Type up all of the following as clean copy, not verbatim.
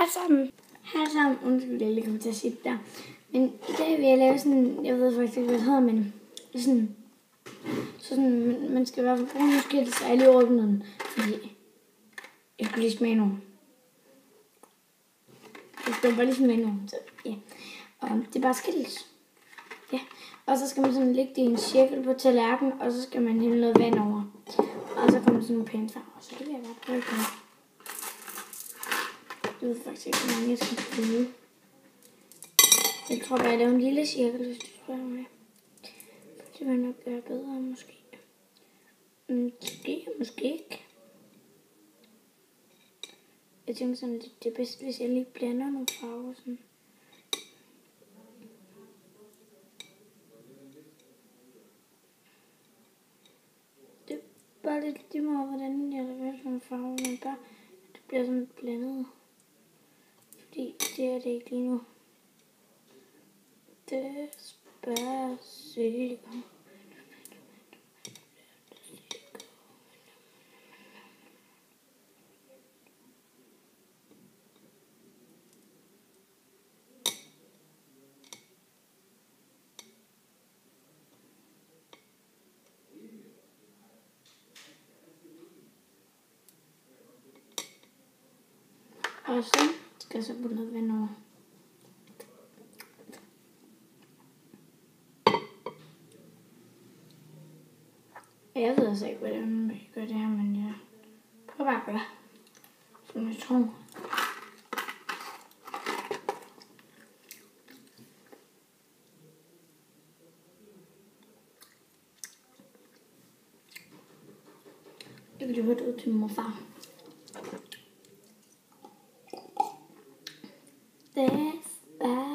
Hej sammen. Undskyld, jeg lige kom til at sige det der. Men i dag vil jeg lave sådan, jeg ved faktisk ikke, hvad det hedder, men sådan, man skal i hvert fald bruge nogle skilte, så jeg lige åbner den, fordi jeg skulle lige smage nogen. Jeg skal bare lige smage nogen, så ja. Og det er bare skilt. Ja. Og så skal man sådan lægge det i en cirkel på tallerkenen, og så skal man hælde noget vand over. Og så kommer sådan nogle pæne farver, så det vil jeg bare prøve på. Jeg ved faktisk ikke, hvor mange jeg skal bruge. Jeg tror bare, jeg laver en lille cirkel, hvis du spørger mig. Det vil nok gøre bedre, måske. Måske ikke. Jeg tænker sådan, det er bedst, hvis jeg lige blander nogle farver sådan. Det er bare lidt lige meget, hvordan jeg laver sådan nogle farver, men bare, det bliver sådan blandet. Fordi det er det ikke lige nu. Despacito. Og så skal jeg så putte noget vand over. Jeg ved altså ikke, hvordan man gør det her, men jeg prøver bare at gøre, som jeg tror. Jeg vil høre det ud til morfar. Despacito.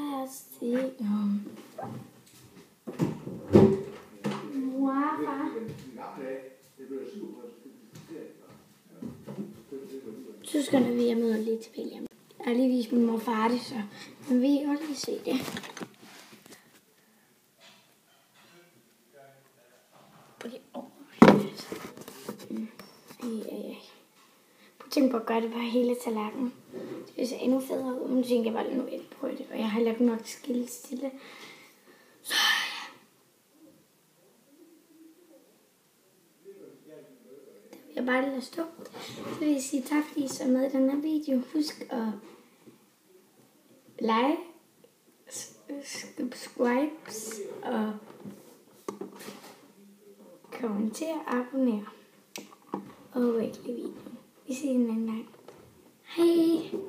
Søskerne vil jeg møde lige til William. Jeg har lige vist min morfar det, så man vil godt lige se det. Tænk på at gøre det på hele tallerkenen. Det vil se endnu federe ud, men tænker jeg bare nu ind på det. Og jeg har lagt nok skilt stille. Så jeg bare lade stå. Så vil jeg sige tak, fordi I så med i den her video. Husk at like, subscribe og kommentere og abonnere. Og like videoen. Vi ses en anden gang. Hej!